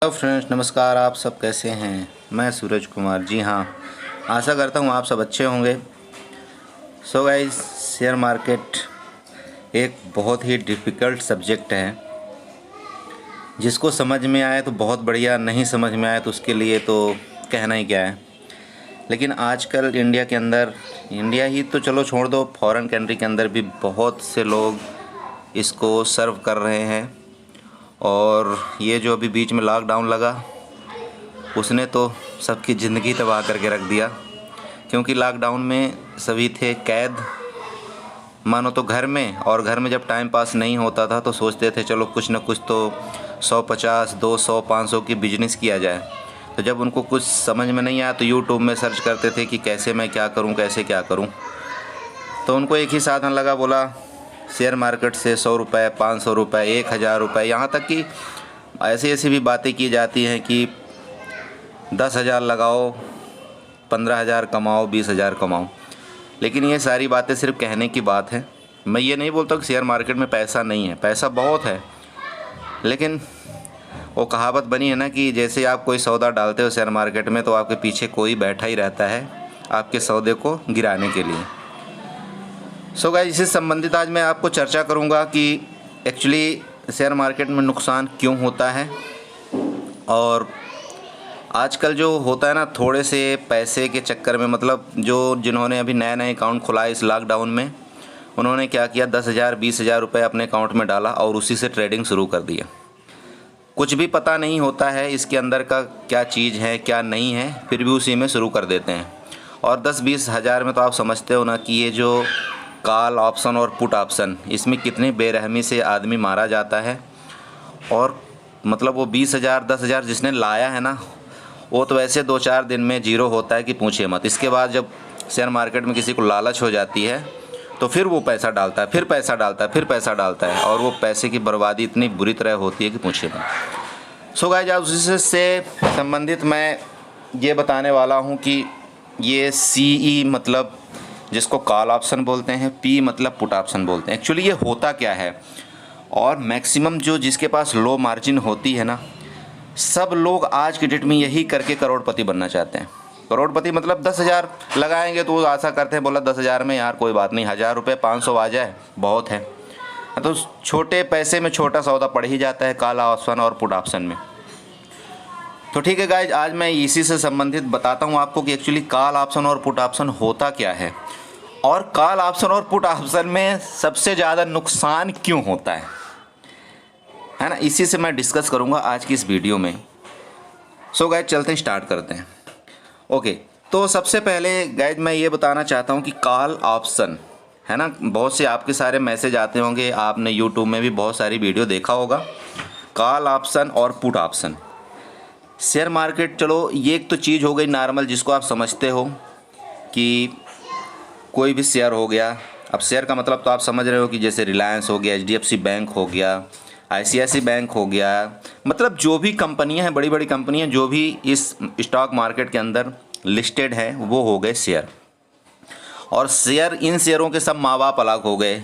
Hello friends, नमस्कार। आप सब कैसे हैं? मैं सूरज कुमार। जी हाँ, आशा करता हूँ आप सब अच्छे होंगे। सो गाइस, शेयर मार्केट एक बहुत ही डिफ़िकल्ट सब्जेक्ट है। जिसको समझ में आए तो बहुत बढ़िया, नहीं समझ में आए तो उसके लिए तो कहना ही क्या है। लेकिन आजकल इंडिया के अंदर, इंडिया ही तो चलो छोड़ दो, फॉरेन कंट्री के अंदर भी बहुत से लोग इसको सर्व कर रहे हैं। और ये जो अभी बीच में लॉकडाउन लगा, उसने तो सबकी ज़िंदगी तबाह करके रख दिया। क्योंकि लॉकडाउन में सभी थे कैद, मानो तो घर में। और घर में जब टाइम पास नहीं होता था तो सोचते थे चलो कुछ न कुछ तो 150, 200, 500 की बिजनेस किया जाए। तो जब उनको कुछ समझ में नहीं आया तो यूट्यूब में सर्च करते थे कि कैसे मैं क्या करूं, कैसे क्या करूं। तो उनको एक ही साधन लगा, बोला शेयर मार्केट से 100 रुपये, 500 रुपये, 1000 रुपये, यहाँ तक कि ऐसी ऐसी भी बातें की जाती हैं कि 10,000 लगाओ, 15,000 कमाओ, 20,000 कमाओ। लेकिन ये सारी बातें सिर्फ कहने की बात है। मैं ये नहीं बोलता कि शेयर मार्केट में पैसा नहीं है, पैसा बहुत है। लेकिन वो कहावत बनी है ना कि जैसे आप कोई सौदा डालते हो शेयर मार्केट में तो आपके पीछे कोई बैठा ही रहता है आपके सौदे को गिराने के लिए। सो गाइस, इससे संबंधित आज मैं आपको चर्चा करूंगा कि एक्चुअली शेयर मार्केट में नुकसान क्यों होता है। और आजकल जो होता है ना, थोड़े से पैसे के चक्कर में, मतलब जिन्होंने अभी नया नया अकाउंट खुला है इस लॉकडाउन में, उन्होंने क्या किया, 10,000, 20,000 रुपये अपने अकाउंट में डाला और उसी से ट्रेडिंग शुरू कर दिया। कुछ भी पता नहीं होता है इसके अंदर का क्या चीज़ है क्या नहीं है, फिर भी उसी में शुरू कर देते हैं। और 10-20 हज़ार में तो आप समझते हो ना कि ये जो कॉल ऑप्शन और पुट ऑप्शन, इसमें कितनी बेरहमी से आदमी मारा जाता है। और मतलब वो 20,000, 10,000 जिसने लाया है ना, वो तो वैसे 2-4 दिन में जीरो होता है कि पूछिए मत। इसके बाद जब शेयर मार्केट में किसी को लालच हो जाती है तो फिर वो पैसा डालता है, फिर पैसा डालता है, फिर पैसा डालता है, और वो पैसे की बर्बादी इतनी बुरी तरह होती है कि पूछिए मत। सो गाइस, उसी से संबंधित मैं ये बताने वाला हूँ कि ये CE मतलब जिसको कॉल ऑप्शन बोलते हैं, P मतलब पुट ऑप्शन बोलते हैं, एक्चुअली ये होता क्या है। और मैक्सिमम जिसके पास लो मार्जिन होती है ना, सब लोग आज की डेट में यही करके करोड़पति बनना चाहते हैं। करोड़पति मतलब 10,000 लगाएंगे तो वो आशा करते हैं, बोला 10,000 में यार कोई बात नहीं, 1,000 रुपये, 500 आ जाए बहुत है। तो छोटे पैसे में छोटा सौदा पड़ ही जाता है कॉल ऑप्शन और पुट ऑप्शन में। तो ठीक है गाइज, आज मैं इसी से संबंधित बताता हूँ आपको कि एक्चुअली कॉल ऑप्शन और पुट ऑप्शन होता क्या है, और कॉल ऑप्शन और पुट ऑप्शन में सबसे ज़्यादा नुकसान क्यों होता है ना। इसी से मैं डिस्कस करूँगा आज की इस वीडियो में। सो गाइज, चलते हैं, स्टार्ट करते हैं। ओके, तो सबसे पहले गाइज मैं ये बताना चाहता हूँ कि कॉल ऑप्शन है ना, बहुत से आपके सारे मैसेज आते होंगे, आपने यूट्यूब में भी बहुत सारी वीडियो देखा होगा। कॉल ऑप्शन और पुट ऑप्शन, शेयर मार्केट, चलो ये एक तो चीज़ हो गई नॉर्मल जिसको आप समझते हो कि कोई भी शेयर हो गया। अब शेयर का मतलब तो आप समझ रहे हो कि जैसे रिलायंस हो गया, HDFC बैंक हो गया, ICICI बैंक हो गया, मतलब जो भी कंपनियां हैं, बड़ी बड़ी कंपनियां जो भी इस स्टॉक मार्केट के अंदर लिस्टेड हैं, वो हो गए शेयर। और शेयर, इन शेयरों के सब माँ बाप अलग हो गए,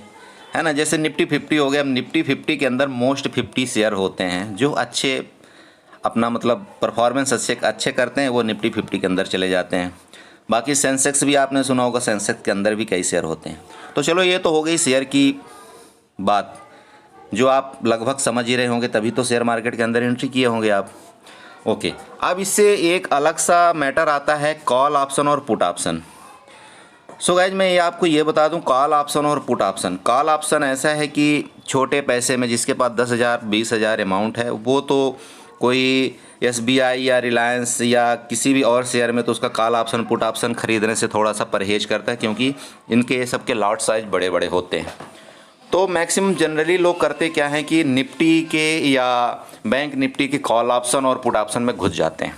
है ना। जैसे निफ्टी 50 हो गया, अब निफ्टी 50 के अंदर मोस्ट 50 शेयर होते हैं जो अच्छे अपना मतलब परफॉर्मेंस अच्छे करते हैं, वो निफ्टी 50 के अंदर चले जाते हैं। बाकी सेंसेक्स भी आपने सुना होगा, सेंसेक्स के अंदर भी कई शेयर होते हैं। तो चलो ये तो हो गई शेयर की बात, जो आप लगभग समझ ही रहे होंगे, तभी तो शेयर मार्केट के अंदर एंट्री किए होंगे आप। ओके, अब इससे एक अलग सा मैटर आता है कॉल ऑप्शन और पुट ऑप्शन। सो गाइज, मैं ये आपको ये बता दूं, कॉल ऑप्शन और पुट ऑप्शन। कॉल ऑप्शन ऐसा है कि छोटे पैसे में जिसके पास 10,000, 20,000 अमाउंट है, वो तो कोई SBI या रिलायंस या किसी भी और शेयर में तो उसका कॉल ऑप्शन पुट ऑप्शन खरीदने से थोड़ा सा परहेज करता है, क्योंकि इनके सबके लॉट साइज बड़े बड़े होते हैं। तो मैक्सिमम जनरली लोग करते क्या हैं कि निफ्टी के या बैंक निफ्टी के कॉल ऑप्शन और पुट ऑप्शन में घुस जाते हैं,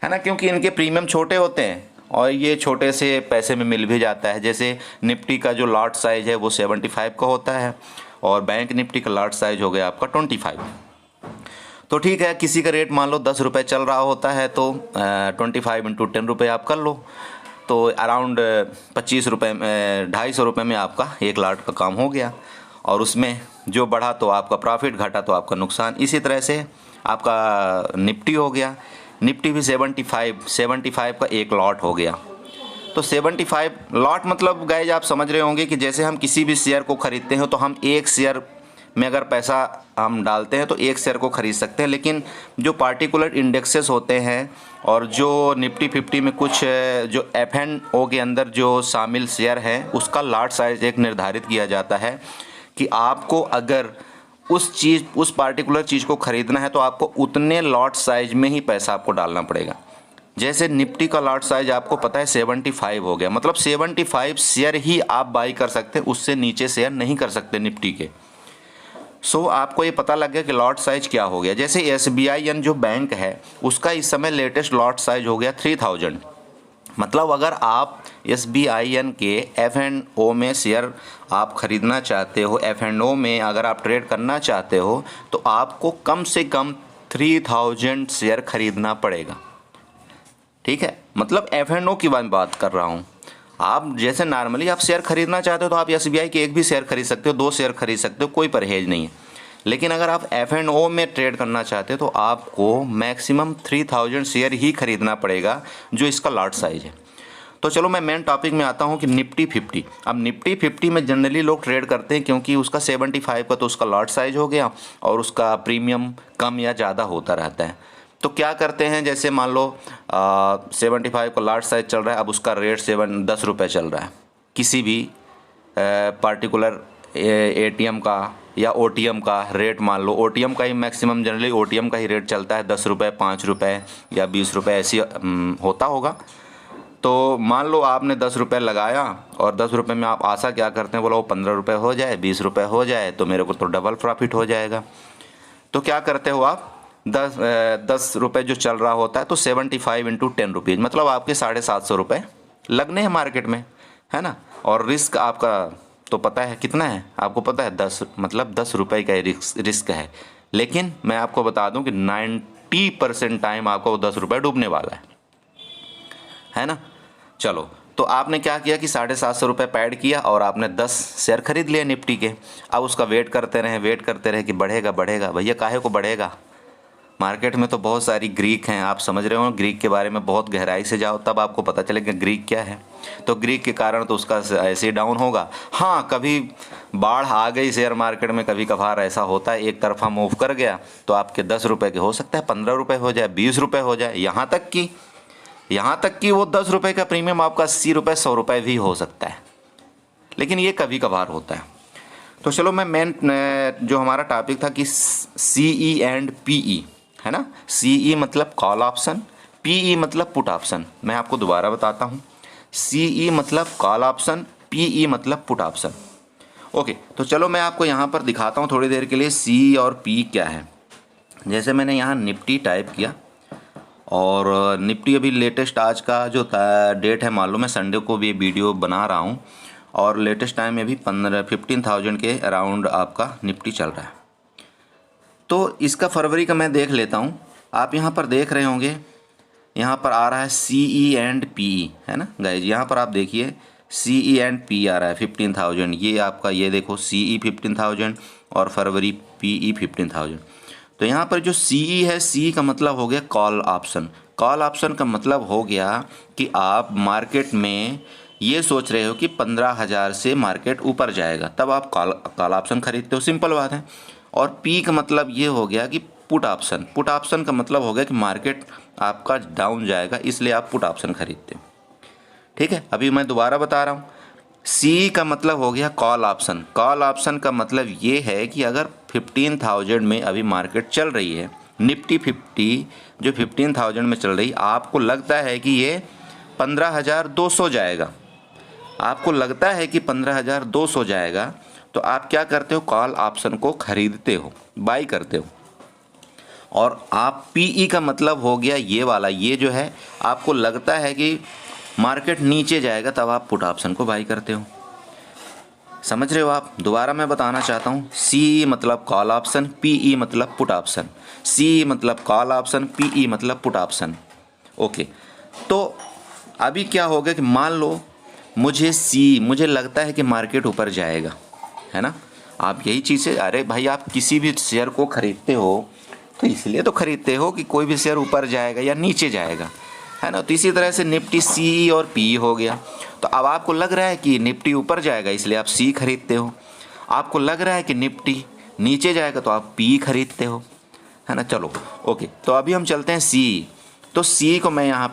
है ना, क्योंकि इनके प्रीमियम छोटे होते हैं और ये छोटे से पैसे में मिल भी जाता है। जैसे निफ्टी का जो लॉट साइज है वो 75 का होता है और बैंक निफ्टी का लॉट साइज हो गया आपका 25। तो ठीक है, किसी का रेट मान लो 10 रुपये चल रहा होता है तो 25 × 10 रुपये आप कर लो, तो अराउंड 25 रुपये में, 250 रुपये में आपका एक लाट का काम हो गया। और उसमें जो बढ़ा तो आपका प्रॉफिट, घटा तो आपका नुकसान। इसी तरह से आपका निफ्टी हो गया, निफ्टी भी 75 का एक लॉट हो गया। तो 75 लॉट मतलब गाइज आप समझ रहे होंगे कि जैसे हम किसी भी शेयर को खरीदते हैं तो हम एक शेयर में अगर पैसा हम डालते हैं तो एक शेयर को खरीद सकते हैं, लेकिन जो पार्टिकुलर इंडेक्सेस होते हैं और जो निफ्टी 50 में कुछ जो F&O के अंदर जो शामिल शेयर हैं उसका लॉट साइज एक निर्धारित किया जाता है कि आपको अगर उस पार्टिकुलर चीज़ को खरीदना है तो आपको उतने लॉट साइज में ही पैसा आपको डालना पड़ेगा। जैसे निफ्टी का लॉट साइज आपको पता है 75 हो गया, मतलब 75 शेयर ही आप बाई कर सकते हैं, उससे नीचे शेयर नहीं कर सकते निफ्टी के। सो आपको ये पता लग गया कि लॉट साइज क्या हो गया। जैसे SBI जो बैंक है उसका इस समय लेटेस्ट लॉट साइज हो गया 3000। मतलब अगर आप SBI के F&O में शेयर आप खरीदना चाहते हो, F&O में अगर आप ट्रेड करना चाहते हो तो आपको कम से कम 3000 शेयर खरीदना पड़ेगा। ठीक है, मतलब F&O की बात कर रहा हूँ। आप जैसे नॉर्मली आप शेयर खरीदना चाहते हो तो आप SBI के एक भी शेयर खरीद सकते हो, 2 शेयर खरीद सकते हो, कोई परहेज नहीं है। लेकिन अगर आप F&O में ट्रेड करना चाहते हो तो आपको मैक्सिमम 3000 शेयर ही खरीदना पड़ेगा, जो इसका लॉट साइज है। तो चलो मैं मेन टॉपिक में आता हूँ कि निफ्टी 50। अब निफ्टी 50 में जनरली लोग ट्रेड करते हैं क्योंकि उसका 75 का तो उसका लॉट साइज हो गया और उसका प्रीमियम कम या ज़्यादा होता रहता है। तो क्या करते हैं, जैसे मान लो 75 का लार्ज साइज चल रहा है, अब उसका रेट 10 रुपये चल रहा है। किसी भी पार्टिकुलर ATM का या OTM का रेट मान लो, OTM का ही मैक्सिमम जनरली OTM का ही रेट चलता है 10 रुपये, 5 रुपये या 20 रुपये ऐसी होता होगा। तो मान लो आपने 10 रुपये लगाया और 10 रुपये में आप आशा क्या करते हैं, बोला वो 15 रुपये हो जाए, 20 रुपये हो जाए तो मेरे को तो डबल प्रॉफिट हो जाएगा। तो क्या करते हो आप, 10 रुपये जो चल रहा होता है तो 75 इंटू 10 रुपीज़, मतलब आपके 750 रुपये लगने हैं मार्केट में, है ना। और रिस्क आपका तो पता है कितना है, आपको पता है 10, मतलब 10 रुपये का रिस्क है। लेकिन मैं आपको बता दूं कि 90% टाइम आपको 10 रुपये डूबने वाला है ना। चलो, तो आपने क्या किया कि 750 रुपये पैड किया और आपने 10 शेयर खरीद लिए निफ्टी के। अब उसका वेट करते रहे कि बढ़ेगा बढ़ेगा। भैया काहे को बढ़ेगा, मार्केट में तो बहुत सारी ग्रीक हैं, आप समझ रहे हो। ग्रीक के बारे में बहुत गहराई से जाओ तब आपको पता चलेगा ग्रीक क्या है। तो ग्रीक के कारण तो उसका ऐसे ही डाउन होगा। हाँ, कभी बाढ़ आ गई शेयर मार्केट में, कभी कभार ऐसा होता है, एक तरफा मूव कर गया तो आपके 10 रुपये के हो सकता है 15 रुपये हो जाए, 20 रुपये हो जाए, यहाँ तक कि वो 10 रुपये का प्रीमियम आपका 80 रुपये 100 रुपये भी हो सकता है। लेकिन ये कभी कभार होता है। तो चलो मैं मेन जो हमारा टॉपिक था कि CE एंड PE, है ना। CE मतलब कॉल ऑप्शन, PE मतलब पुट ऑप्शन। मैं आपको दोबारा बताता हूँ, CE मतलब कॉल ऑप्शन, PE मतलब पुट ऑप्शन। ओके, तो चलो मैं आपको यहाँ पर दिखाता हूँ थोड़ी देर के लिए CE और PE क्या है। जैसे मैंने यहाँ निफ्टी टाइप किया और निफ्टी अभी लेटेस्ट आज का जो डेट है, मालूम है संडे को भी वीडियो बना रहा हूँ और लेटेस्ट टाइम में भी 15,000 के अराउंड आपका निफ्टी चल रहा है। तो इसका फरवरी का मैं देख लेता हूँ। आप यहाँ पर देख रहे होंगे, यहाँ पर आ रहा है CE एंड PE, है ना गाइज। यहाँ पर आप देखिए CE एंड PE आ रहा है 15,000। ये आपका ये देखो CE 15,000 और फरवरी PE 15,000। तो यहाँ पर जो CE है, CE का मतलब हो गया कॉल ऑप्शन। कॉल ऑप्शन का मतलब हो गया कि आप मार्केट में ये सोच रहे हो कि 15,000 से मार्केट ऊपर जाएगा, तब आप कॉल ऑप्शन खरीदते हो, सिंपल बात है। और P का मतलब ये हो गया कि पुट ऑप्शन। पुट ऑप्शन का मतलब हो गया कि मार्केट आपका डाउन जाएगा, इसलिए आप पुट ऑप्शन खरीदते हो। ठीक है, अभी मैं दोबारा बता रहा हूँ। CE का मतलब हो गया कॉल ऑप्शन। कॉल ऑप्शन का मतलब ये है कि अगर 15,000 में अभी मार्केट चल रही है, निफ्टी 50 जो 15,000 में चल रही, आपको लगता है कि ये 15,200 जाएगा, आपको लगता है कि 15,200 जाएगा, तो आप क्या करते हो, कॉल ऑप्शन को खरीदते हो, बाई करते हो। और आप PE का मतलब हो गया ये वाला, ये जो है आपको लगता है कि मार्केट नीचे जाएगा, तब आप पुट ऑप्शन को बाई करते हो। समझ रहे हो आप। दोबारा मैं बताना चाहता हूँ, CE मतलब कॉल ऑप्शन, PE मतलब पुट ऑप्शन। CE मतलब कॉल ऑप्शन, PE मतलब पुट ऑप्शन। ओके, तो अभी क्या होगा कि मान लो मुझे लगता है कि मार्केट ऊपर जाएगा, है ना। आप यही चीज़ें, अरे भाई आप किसी भी शेयर को खरीदते हो तो इसलिए तो खरीदते हो कि कोई भी शेयर ऊपर जाएगा या नीचे जाएगा, है ना। तो इसी तरह से निफ्टी सी और पी हो गया। तो अब आपको लग रहा है कि निफ्टी ऊपर जाएगा इसलिए आप सी खरीदते हो, आपको लग रहा है कि निफ्टी नीचे जाएगा तो आप पी खरीदते हो, है ना। चलो ओके, तो अभी हम चलते हैं सी। तो सी को मैं यहाँ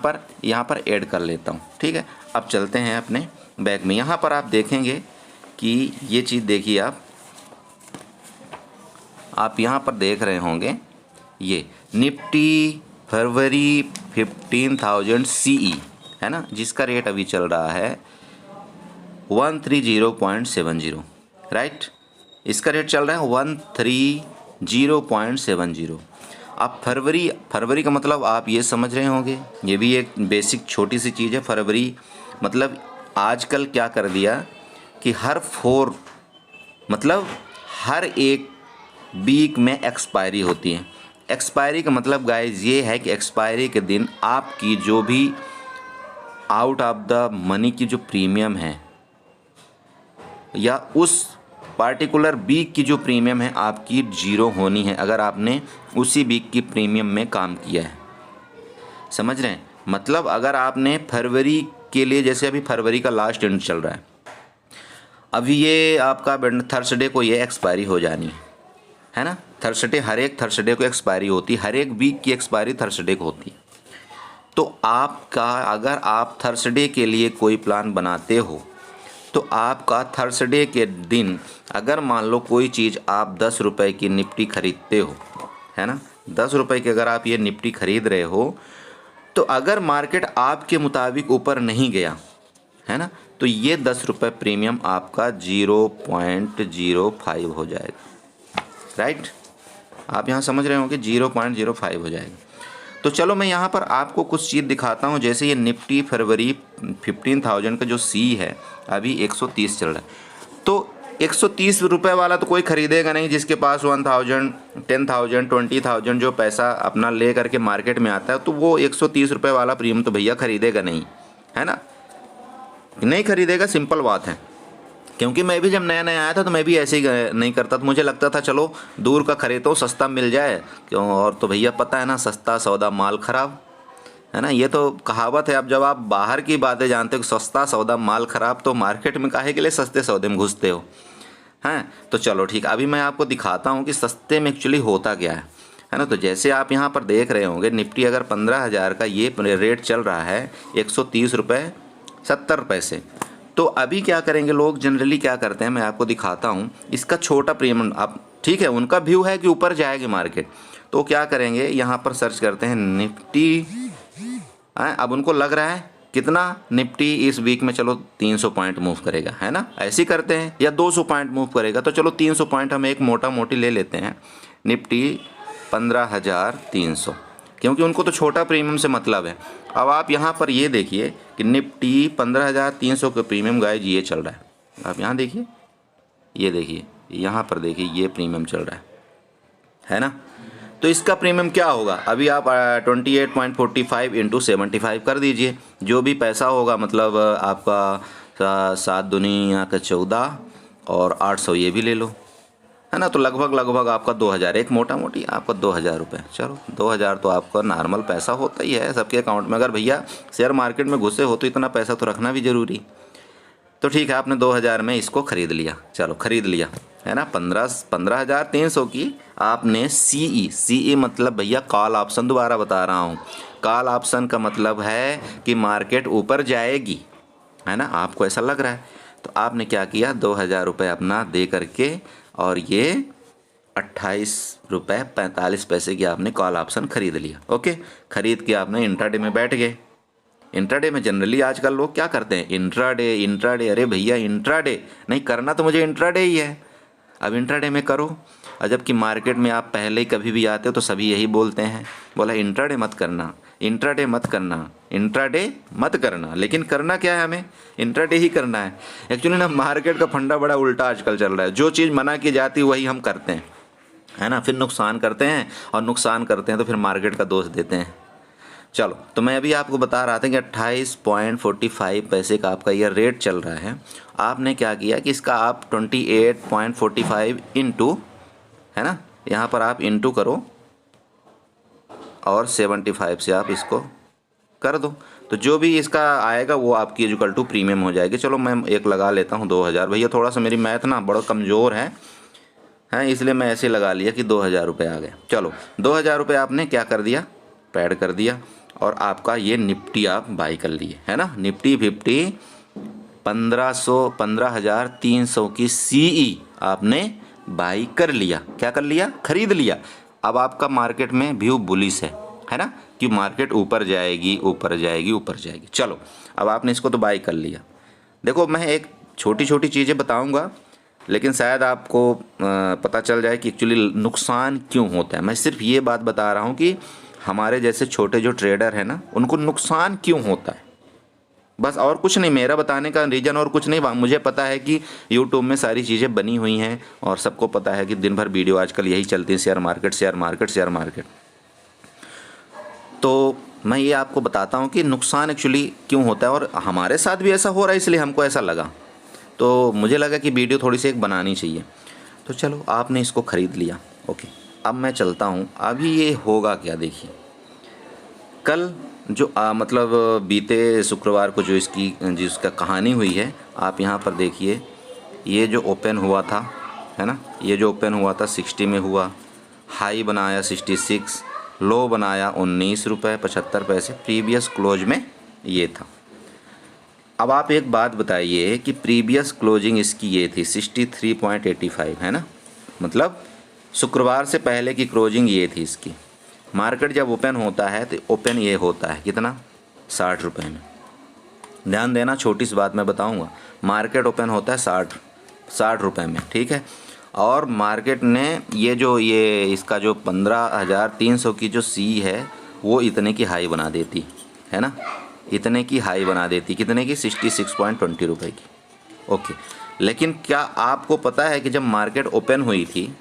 पर ऐड कर लेता हूँ, ठीक है। अब चलते हैं अपने बैग में। यहाँ पर आप देखेंगे कि ये चीज़ देखिए, आप यहाँ पर देख रहे होंगे ये निफ्टी फरवरी 15,000 CE, है ना, जिसका रेट अभी चल रहा है 130.70, राइट। इसका रेट चल रहा है 130.70। अब फरवरी का मतलब आप ये समझ रहे होंगे, ये भी एक बेसिक छोटी सी चीज़ है। फरवरी मतलब आजकल क्या कर दिया कि हर एक वीक में एक्सपायरी होती है। एक्सपायरी का मतलब गाइस ये है कि एक्सपायरी के दिन आपकी जो भी आउट ऑफ द मनी की जो प्रीमियम है या उस पार्टिकुलर वीक की जो प्रीमियम है आपकी जीरो होनी है, अगर आपने उसी वीक की प्रीमियम में काम किया है। समझ रहे हैं? मतलब अगर आपने फरवरी के लिए, जैसे अभी फरवरी का लास्ट एंड चल रहा है, अभी ये आपका थर्सडे को ये एक्सपायरी हो जानी है ना। थर्सडे, हर एक थर्सडे को एक्सपायरी होती है, हर एक वीक की एक्सपायरी थर्सडे को होती है। तो आपका, अगर आप थर्सडे के लिए कोई प्लान बनाते हो तो आपका थर्सडे के दिन, अगर मान लो कोई चीज़ आप 10 रुपये की निफ्टी खरीदते हो, है ना, 10 रुपये की अगर आप ये निफ्टी खरीद रहे हो, तो अगर मार्केट आपके मुताबिक ऊपर नहीं गया, है ना, तो ये 10 रुपये प्रीमियम आपका 0.05 हो जाएगा, राइट। आप यहाँ समझ रहे होंगे 0.05 हो जाएगा। तो चलो मैं यहाँ पर आपको कुछ चीज़ दिखाता हूँ। जैसे ये निफ्टी फरवरी 15,000 का जो सी है अभी 130 चल रहा है, तो 130 रुपये वाला तो कोई ख़रीदेगा नहीं। जिसके पास 1,000, 10,000, 20,000 जो पैसा अपना ले करके मार्केट में आता है, तो वो 130 रुपये वाला प्रीमियम तो भैया ख़रीदेगा नहीं, है ना, नहीं ख़रीदेगा, सिंपल बात है। क्योंकि मैं भी जब नया नया आया था तो मैं भी ऐसे ही नहीं करता था। मुझे लगता था चलो दूर का खरीदो, सस्ता मिल जाए क्यों। और तो भैया पता है ना, सस्ता सौदा माल ख़राब, है ना, ये तो कहावत है। अब जब आप बाहर की बातें जानते हो, सस्ता सौदा माल ख़राब, तो मार्केट में काहे के लिए सस्ते सौदे में घुसते हो, हैं। तो चलो ठीक, अभी मैं आपको दिखाता हूँ कि सस्ते में एक्चुअली होता क्या है ना। तो जैसे आप यहाँ पर देख रहे होंगे, निफ्टी अगर 15,000 का ये रेट चल रहा है 130 रुपये 70 पैसे। तो अभी क्या करेंगे लोग, जनरली क्या करते हैं, मैं आपको दिखाता हूँ। इसका छोटा प्रीमियम, आप ठीक है, उनका व्यू है कि ऊपर जाएगी मार्केट, तो क्या करेंगे, यहाँ पर सर्च करते हैं निफ्टी। अब उनको लग रहा है कितना, निफ्टी इस वीक में चलो 300 पॉइंट मूव करेगा, है ना, ऐसे ही करते हैं, या 200 पॉइंट मूव करेगा, तो चलो 300 पॉइंट हम एक मोटा मोटी ले लेते हैं। निफ्टी 15,300, क्योंकि उनको तो छोटा प्रीमियम से मतलब है। अब आप यहाँ पर ये देखिए कि निफ्टी 15,300 का प्रीमियम गाइज ये चल रहा है। आप यहाँ देखिए, ये देखिए, यहाँ पर देखिए, ये प्रीमियम चल रहा है ना। तो इसका प्रीमियम क्या होगा, अभी आप 28.45 इंटू 75 कर दीजिए। जो भी पैसा होगा, मतलब आपका 7 दुनिया का 14 और 800 ये भी ले लो, है ना। तो लगभग आपका 2,000, एक मोटा मोटी आपका 2,000 रुपये। चलो 2,000 तो आपका नॉर्मल पैसा होता ही है सबके अकाउंट में। अगर भैया शेयर मार्केट में घुसे हो तो इतना पैसा तो रखना भी ज़रूरी। तो ठीक है, आपने 2,000 में इसको ख़रीद लिया, चलो ख़रीद लिया, है ना। 15,300 की आपने CE मतलब भैया कॉल ऑप्शन, दोबारा बता रहा हूँ, कॉल ऑप्शन का मतलब है कि मार्केट ऊपर जाएगी, है ना। आपको ऐसा लग रहा है, तो आपने क्या किया, 2,000 रुपये अपना दे करके, और ये 28 रुपये 45 पैसे की आपने कॉल ऑप्शन ख़रीद लिया। ओके, ख़रीद के आपने इंट्राडे में बैठ गए। इंट्राडे में जनरली आजकल लोग क्या करते हैं, इंट्राडे, अरे भैया इंट्राडे नहीं करना, तो मुझे इंट्राडे ही है। अब इंट्राडे में करो, और जबकि मार्केट में आप पहले ही कभी भी आते हो तो सभी यही बोलते हैं, बोला इंट्राडे मत करना, इंट्राडे मत करना, इंट्राडे मत करना। लेकिन करना क्या है, हमें इंट्राडे ही करना है। एक्चुअली ना मार्केट का फंडा बड़ा उल्टा आजकल चल रहा है, जो चीज़ मना की जाती है वही हम करते हैं, है ना। फिर नुकसान करते हैं, और नुकसान करते हैं तो फिर मार्केट का दोष देते हैं। चलो, तो मैं अभी आपको बता रहा था कि 28.45 पैसे का आपका ये रेट चल रहा है। आपने क्या किया कि इसका आप 28.45 इंटू, है ना, यहाँ पर आप इंटू करो और 75 से आप इसको कर दो, तो जो भी इसका आएगा वो आपकी इक्वल टू प्रीमियम हो जाएगी। चलो मैं एक लगा लेता हूँ 2000। भैया थोड़ा सा मेरी मैथ ना बड़ा कमज़ोर है, इसलिए मैं ऐसे लगा लिया कि 2000 रुपये आ गए। चलो 2000 रुपये आपने क्या कर दिया, पैड कर दिया, और आपका ये निफ्टी आप बाई कर लिए, है ना। निफ्टी 50 15,300 की CE आपने बाई कर लिया। क्या कर लिया, खरीद लिया। अब आपका मार्केट में व्यू बुलिश है ना, कि मार्केट ऊपर जाएगी ऊपर जाएगी ऊपर जाएगी। चलो अब आपने इसको तो बाई कर लिया। देखो मैं एक छोटी छोटी चीज़ें बताऊंगा, लेकिन शायद आपको पता चल जाए कि एक्चुअली नुकसान क्यों होता है। मैं सिर्फ ये बात बता रहा हूँ कि हमारे जैसे छोटे जो ट्रेडर हैं ना, उनको नुकसान क्यों होता है, बस, और कुछ नहीं। मेरा बताने का रीज़न और कुछ नहीं। मुझे पता है कि यूट्यूब में सारी चीज़ें बनी हुई हैं और सबको पता है कि दिन भर वीडियो आजकल यही चलती है, share market share market share market. तो मैं ये आपको बताता हूँ कि नुकसान एक्चुअली क्यों होता है, और हमारे साथ भी ऐसा हो रहा है, इसलिए हमको ऐसा लगा, तो मुझे लगा कि वीडियो थोड़ी सी एक बनानी चाहिए। तो चलो आपने इसको ख़रीद लिया, ओके। अब मैं चलता हूँ, अभी ये होगा क्या, देखिए कल जो मतलब बीते शुक्रवार को जो इसकी जिसका कहानी हुई है, आप यहाँ पर देखिए, ये जो ओपन हुआ था, है ना, ये जो ओपन हुआ था 60 में हुआ, हाई बनाया 66, लो बनाया 19 रुपये 75 पैसे, प्रीवियस क्लोज में ये था। अब आप एक बात बताइए कि प्रीवियस क्लोजिंग इसकी ये थी 63.85, है ना, मतलब शुक्रवार से पहले की क्लोजिंग ये थी इसकी। मार्केट जब ओपन होता है तो ओपन ये होता है कितना, 60 रुपये में। ध्यान देना, छोटी सी बात मैं बताऊंगा, मार्केट ओपन होता है 60 रुपये में, ठीक है। और मार्केट ने ये इसका जो 15,300 की जो सी है वो इतने की हाई बना देती, है ना, इतने की हाई बना देती, कितने की, 66.20 रुपये की, ओके। लेकिन क्या आपको पता है कि जब मार्केट ओपन हुई थी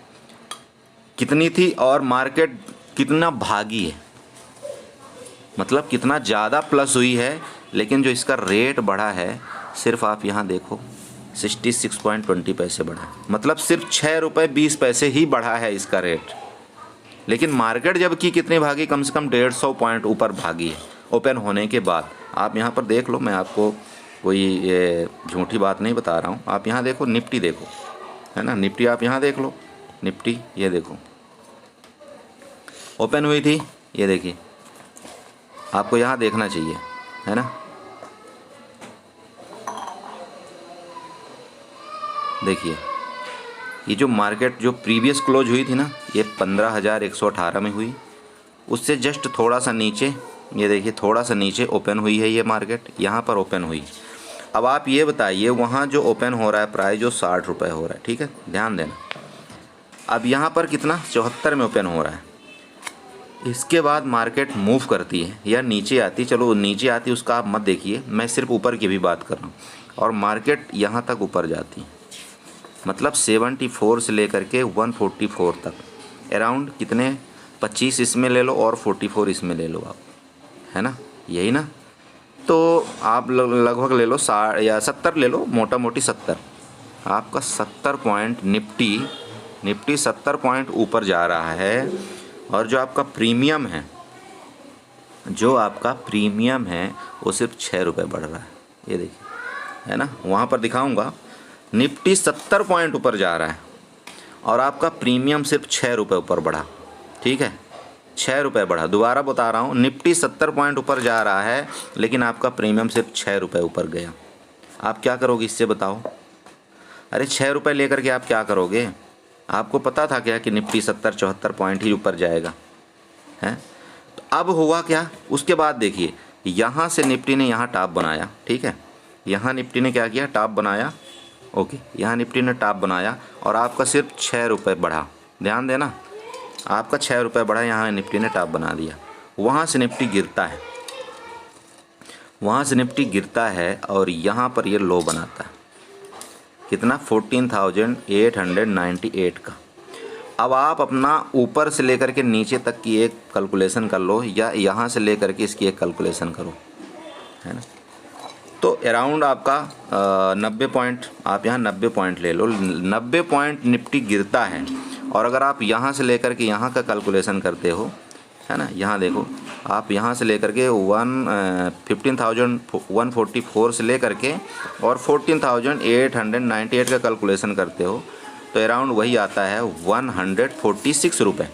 कितनी थी, और मार्केट कितना भागी है, मतलब कितना ज़्यादा प्लस हुई है, लेकिन जो इसका रेट बढ़ा है, सिर्फ आप यहाँ देखो 66.20 पैसे बढ़ा, मतलब सिर्फ 6 रुपये 20 पैसे ही बढ़ा है इसका रेट। लेकिन मार्केट जब की कितनी भागी, कम से कम 150 पॉइंट ऊपर भागी है ओपन होने के बाद। आप यहाँ पर देख लो, मैं आपको कोई ये झूठी बात नहीं बता रहा हूँ। आप यहाँ देखो, निफ्टी देखो, है ना, निफ्टी आप यहाँ देख लो, निफ्टी ये देखो ओपन हुई थी, ये देखिए, आपको यहाँ देखना चाहिए, है ना, देखिए ये जो मार्केट जो प्रीवियस क्लोज हुई थी ना, ये 15,118 में हुई, उससे जस्ट थोड़ा सा नीचे, ये देखिए थोड़ा सा नीचे ओपन हुई है ये मार्केट, यहाँ पर ओपन हुई। अब आप ये बताइए, वहाँ जो ओपन हो रहा है प्राइस जो 60 रुपये हो रहा है, ठीक है, ध्यान देना। अब यहाँ पर कितना, 74 में ओपन हो रहा है। इसके बाद मार्केट मूव करती है या नीचे आती, चलो नीचे आती उसका आप मत देखिए, मैं सिर्फ ऊपर की भी बात कर रहा हूँ, और मार्केट यहाँ तक ऊपर जाती, मतलब 74 से लेकर के 144 तक, अराउंड कितने, 25 इसमें ले लो और 44 इसमें ले लो आप, है ना, यही ना। तो आप लगभग ले लो 60 या 70 ले लो, मोटा मोटी 70, आपका 70 पॉइंट निफ्टी 70 पॉइंट ऊपर जा रहा है। और जो आपका प्रीमियम है वो सिर्फ 6 रुपये बढ़ रहा है, ये देखिए, है ना, वहाँ पर दिखाऊंगा, निफ्टी 70 पॉइंट ऊपर जा रहा है और आपका प्रीमियम सिर्फ 6 रुपये ऊपर बढ़ा, ठीक है, 6 रुपये बढ़ा। दोबारा बता रहा हूँ, निफ्टी 70 पॉइंट ऊपर जा रहा है, लेकिन आपका प्रीमियम सिर्फ 6 रुपये ऊपर गया। आप क्या करोगे इससे बताओ, अरे 6 रुपये लेकर के आप क्या करोगे, आपको पता था क्या कि निफ्टी 70-74 पॉइंट ही ऊपर जाएगा, हैं। तो अब हुआ क्या, उसके बाद देखिए, यहाँ से निफ्टी ने यहाँ टॉप बनाया, ठीक है, यहाँ निफ्टी ने क्या किया, टॉप बनाया, ओके, यहाँ निफ्टी ने टॉप बनाया और आपका सिर्फ 6 रुपये बढ़ा। ध्यान देना, आपका 6 रुपये बढ़ा, यहाँ निफ्टी ने टॉप बना दिया। वहाँ से निफ्टी गिरता है, और यहाँ पर ये लो बनाता है, कितना, 14,898 का। अब आप अपना ऊपर से लेकर के नीचे तक की एक कैलकुलेशन कर लो, या यहाँ से लेकर के इसकी एक कैलकुलेशन करो, है ना। तो अराउंड आपका 90 पॉइंट, आप यहाँ 90 पॉइंट ले लो, 90 पॉइंट निफ्टी गिरता है। और अगर आप यहाँ से लेकर के यहाँ का कैलकुलेशन करते हो, है ना, यहाँ देखो, आप यहाँ से लेकर के 15,144 से लेकर के और 14,898 का कैलकुलेशन करते हो, तो अराउंड वही आता है 146 रुपये,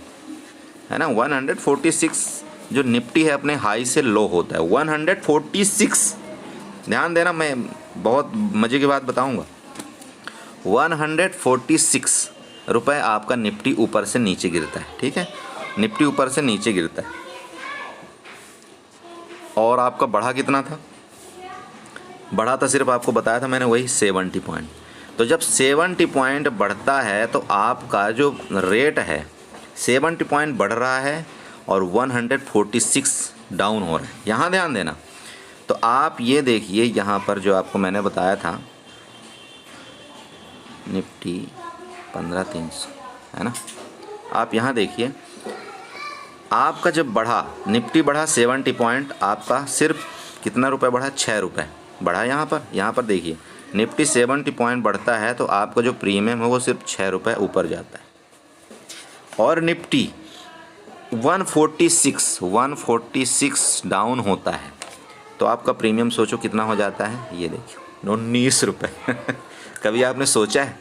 है ना। 146 जो निफ्टी है अपने हाई से लो होता है 146। ध्यान देना, मैं बहुत मज़े की बात बताऊंगा। 146 रुपये आपका निफ्टी ऊपर से नीचे गिरता है, ठीक है, निफ्टी ऊपर से नीचे गिरता है। और आपका बढ़ा कितना था? बढ़ा था सिर्फ आपको बताया था मैंने वही 70 पॉइंट। तो जब 70 पॉइंट बढ़ता है तो आपका जो रेट है 70 पॉइंट बढ़ रहा है और 146 डाउन हो रहा है। यहाँ ध्यान देना। तो आप ये देखिए, यहाँ पर जो आपको मैंने बताया था निफ्टी 15,300, है ना, आप यहाँ देखिए, आपका जब बढ़ा, निफ्टी बढ़ा 70 पॉइंट, आपका सिर्फ कितना रुपए बढ़ा? 6 रुपये बढ़ा। यहाँ पर देखिए, निफ्टी 70 पॉइंट बढ़ता है तो आपका जो प्रीमियम है वो सिर्फ 6 रुपये ऊपर जाता है। और निफ्टी 146 डाउन होता है तो आपका प्रीमियम सोचो कितना हो जाता है, ये देखिए 19 रुपये। कभी आपने सोचा है?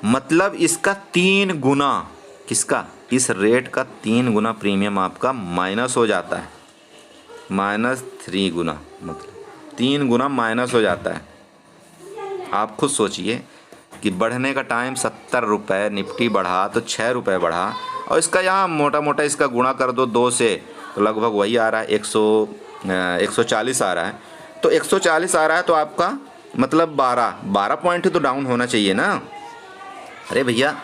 मतलब इसका 3 गुना, किसका? इस रेट का 3 गुना प्रीमियम आपका माइनस हो जाता है, -3 गुना, मतलब 3 गुना माइनस हो जाता है। आप खुद सोचिए कि बढ़ने का टाइम 70 रुपये, निफ्टी बढ़ा तो 6 रुपये बढ़ा, और इसका यहाँ मोटा मोटा इसका गुणा कर दो 2 से, तो लगभग वही आ रहा है 140 आ रहा है। तो 140 आ रहा है तो आपका मतलब 12 पॉइंट ही तो डाउन होना चाहिए ना। अरे भैया,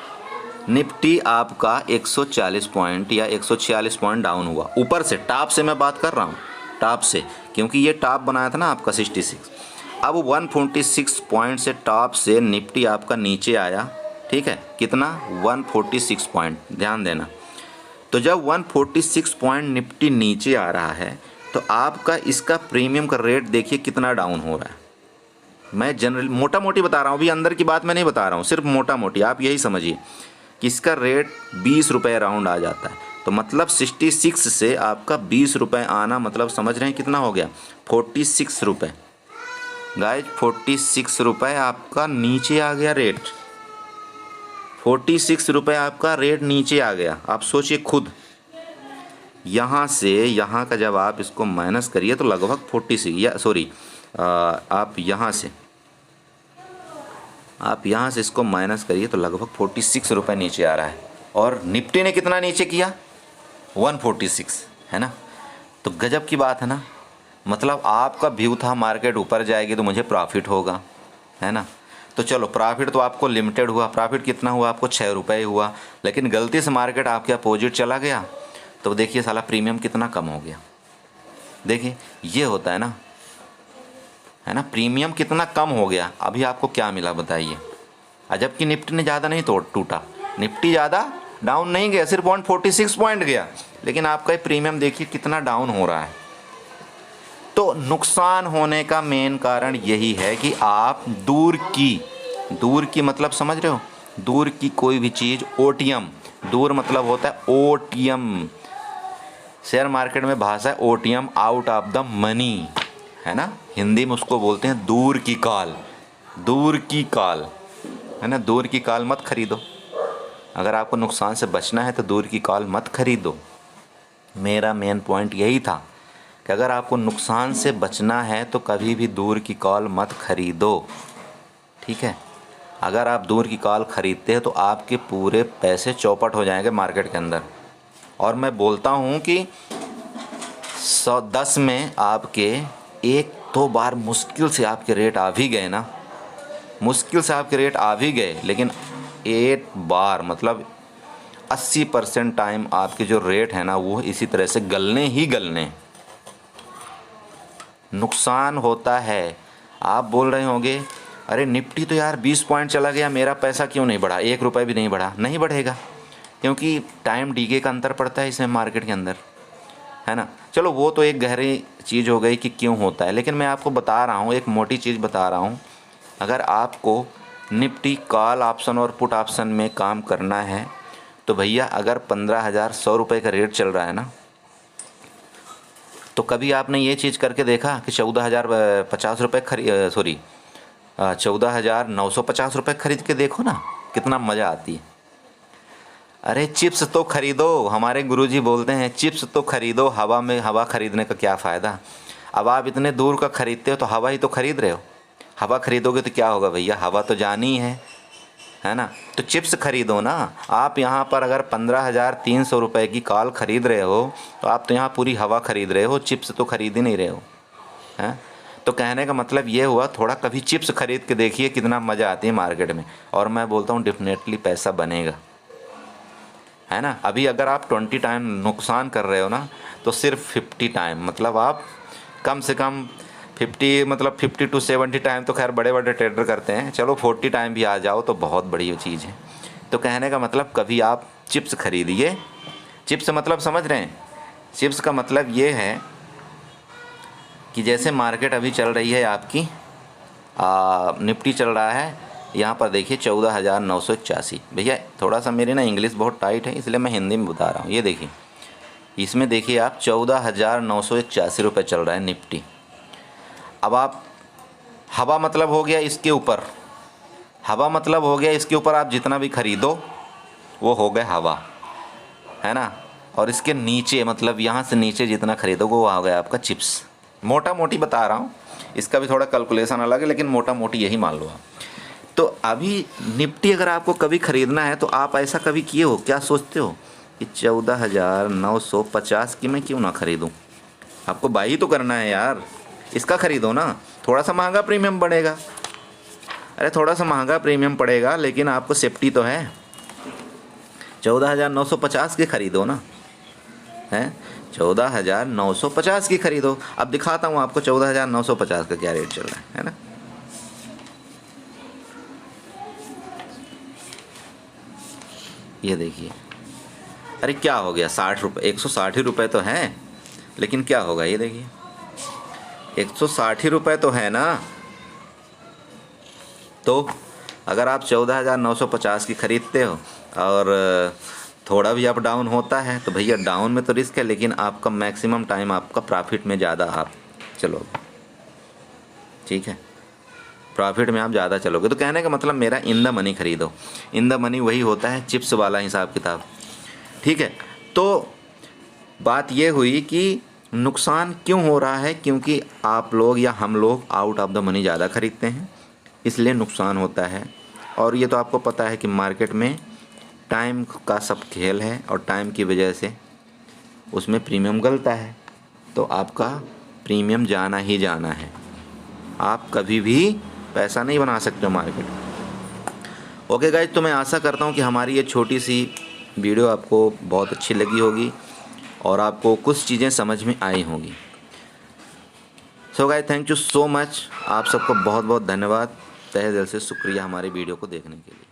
निफ्टी आपका 140 पॉइंट या 146 पॉइंट डाउन हुआ ऊपर से, टॉप से मैं बात कर रहा हूँ, टॉप से, क्योंकि ये टॉप बनाया था ना आपका 66। अब 146 पॉइंट से टॉप से निफ्टी आपका नीचे आया, ठीक है, कितना? 146 पॉइंट। ध्यान देना। तो जब 146 पॉइंट निफ्टी नीचे आ रहा है तो आपका इसका प्रीमियम का रेट देखिए कितना डाउन हो रहा है। मैं जनरल मोटा मोटी बता रहा हूँ, अभी अंदर की बात मैं नहीं बता रहा हूँ, सिर्फ मोटा मोटी आप यही समझिए कि इसका रेट 20 रुपये अराउंड आ जाता है। तो मतलब 66 से आपका 20 रुपये आना, मतलब समझ रहे हैं कितना हो गया? 46 रुपये। गाइज 46 रुपये आपका नीचे आ गया रेट, 46 रुपये आपका रेट नीचे आ गया। आप सोचिए खुद, यहाँ से यहाँ का जब आप इसको माइनस करिए तो लगभग 46, या सॉरी, आप यहाँ से इसको माइनस करिए तो लगभग 46 रुपये नीचे आ रहा है। और निफ्टी ने कितना नीचे किया? 146, है ना। तो गजब की बात है ना। मतलब आपका व्यू था मार्केट ऊपर जाएगी तो मुझे प्रॉफिट होगा, है ना। तो चलो, प्रॉफिट तो आपको लिमिटेड हुआ। प्रॉफिट कितना हुआ आपको? 6 रुपये हुआ। लेकिन गलती से मार्केट आपके अपोजिट चला गया तो देखिए साला प्रीमियम कितना कम हो गया। देखिए ये होता है ना, है ना, प्रीमियम कितना कम हो गया। अभी आपको क्या मिला बताइए? जबकि निफ्टी ने ज़्यादा नहीं टूटा, निफ्टी ज़्यादा डाउन नहीं गया, सिर्फ 146 पॉइंट गया, लेकिन आपका ये प्रीमियम देखिए कितना डाउन हो रहा है। तो नुकसान होने का मेन कारण यही है कि आप दूर की मतलब समझ रहे हो, दूर की कोई भी चीज़, ओटीएम, दूर मतलब होता है ओटीएम, शेयर मार्केट में भाषा है OTM, out of the money, है ना। हिंदी में उसको बोलते हैं दूर की काल, है ना। दूर की काल मत खरीदो। अगर आपको नुकसान से बचना है तो दूर की काल मत खरीदो। मेरा मेन पॉइंट यही था कि अगर आपको नुकसान से बचना है तो कभी भी दूर की कॉल मत खरीदो, ठीक है। अगर आप दूर की कॉल खरीदते हैं तो आपके पूरे पैसे चौपट हो जाएंगे मार्केट के अंदर। और मैं बोलता हूँ कि 110 में आपके 1-2 बार मुश्किल से आपके रेट आ भी गए ना, मुश्किल से आपके रेट आ भी गए, लेकिन 8 बार मतलब 80% टाइम आपके जो रेट है ना वो इसी तरह से गलने। नुकसान होता है। आप बोल रहे होंगे अरे निफ्टी तो यार 20 पॉइंट चला गया, मेरा पैसा क्यों नहीं बढ़ा, 1 रुपये भी नहीं बढ़ा। नहीं बढ़ेगा, क्योंकि टाइम डीके का अंतर पड़ता है इसमें मार्केट के अंदर, है ना। चलो वो तो एक गहरी चीज़ हो गई कि क्यों होता है, लेकिन मैं आपको बता रहा हूँ, एक मोटी चीज़ बता रहा हूँ। अगर आपको निफ्टी कॉल ऑप्शन और पुट ऑप्शन में काम करना है तो भैया अगर 15,100 रुपये का रेट चल रहा है ना, तो कभी आपने ये चीज़ करके देखा कि 14,050 रुपये 14,950 रुपये खरीद के देखो ना, कितना मज़ा आती है। अरे चिप्स तो खरीदो, हमारे गुरुजी बोलते हैं चिप्स तो खरीदो, हवा में हवा खरीदने का क्या फ़ायदा। अब आप इतने दूर का खरीदते हो तो हवा ही तो खरीद रहे हो। हवा खरीदोगे तो क्या होगा भैया, हवा तो जानी है ना। तो चिप्स खरीदो ना। आप यहाँ पर अगर 15,300 रुपये की कॉल खरीद रहे हो तो आप तो यहाँ पूरी हवा खरीद रहे हो, चिप्स तो खरीद ही नहीं रहे हो, हैं। तो कहने का मतलब ये हुआ, थोड़ा कभी चिप्स खरीद के देखिए कितना मज़ा आती है मार्केट में, और मैं बोलता हूँ डेफिनेटली पैसा बनेगा, है ना। अभी अगर आप 20 टाइम नुकसान कर रहे हो ना, तो सिर्फ 50 टाइम, मतलब आप कम से कम 50 to 70 टाइम तो खैर बड़े बड़े ट्रेडर करते हैं, चलो 40 टाइम भी आ जाओ तो बहुत बड़ी चीज़ है। तो कहने का मतलब कभी आप चिप्स खरीदिए। चिप्स मतलब समझ रहे हैं, चिप्स का मतलब ये है कि जैसे मार्केट अभी चल रही है आपकी निफ्टी चल रहा है यहाँ पर देखिए 14,981। भैया थोड़ा सा मेरी ना इंग्लिश बहुत टाइट है, इसलिए मैं हिंदी में बता रहा हूँ। ये देखिए, इसमें देखिए आप 14,981 रुपये चल रहा है निफ्टी। अब आप हवा मतलब हो गया इसके ऊपर, हवा मतलब हो गया इसके ऊपर आप जितना भी खरीदो वो हो गया हवा, है ना। और इसके नीचे मतलब यहाँ से नीचे जितना खरीदोगे वो आ गया आपका चिप्स। मोटा मोटी बता रहा हूँ, इसका भी थोड़ा कैलकुलेशन अलग है, लेकिन मोटा मोटी यही मान लो आप। तो अभी निफ्टी अगर आपको कभी ख़रीदना है तो आप ऐसा कभी किए हो, क्या सोचते हो कि 14,950 की मैं क्यों ना ख़रीदूँ। आपको बाई ही तो करना है यार, इसका ख़रीदो ना। थोड़ा सा महंगा प्रीमियम पड़ेगा, अरे थोड़ा सा महंगा प्रीमियम पड़ेगा, लेकिन आपको सेफ्टी तो है। 14,950 की ख़रीदो ना, हैं 14,950 की ख़रीदो। अब दिखाता हूँ आपको 14,950 का क्या रेट चल रहा है ना। ये देखिए, अरे क्या हो गया, 60 रुपये, 160 रुपये तो हैं, लेकिन क्या होगा ये देखिए 160 रुपये तो है ना। तो अगर आप 14,950 की ख़रीदते हो और थोड़ा भी अप डाउन होता है तो भैया डाउन में तो रिस्क है, लेकिन आपका मैक्सिमम टाइम आपका प्रॉफिट में ज़्यादा आप चलोगे, ठीक है, प्रॉफिट में आप ज़्यादा चलोगे। तो कहने का मतलब मेरा इन द मनी ख़रीदो। इन द मनी वही होता है चिप्स वाला हिसाब किताब, ठीक है। तो बात ये हुई कि नुकसान क्यों हो रहा है, क्योंकि आप लोग या हम लोग आउट ऑफ द मनी ज़्यादा ख़रीदते हैं, इसलिए नुकसान होता है। और ये तो आपको पता है कि मार्केट में टाइम का सब खेल है, और टाइम की वजह से उसमें प्रीमियम गलता है, तो आपका प्रीमियम जाना ही जाना है। आप कभी भी पैसा नहीं बना सकते हो मार्केट में। ओके गाइज, तो मैं आशा करता हूँ कि हमारी ये छोटी सी वीडियो आपको बहुत अच्छी लगी होगी और आपको कुछ चीज़ें समझ में आई होंगी। So guys, thank you so much, आप सबको बहुत बहुत धन्यवाद, तहे दिल से शुक्रिया हमारी वीडियो को देखने के लिए।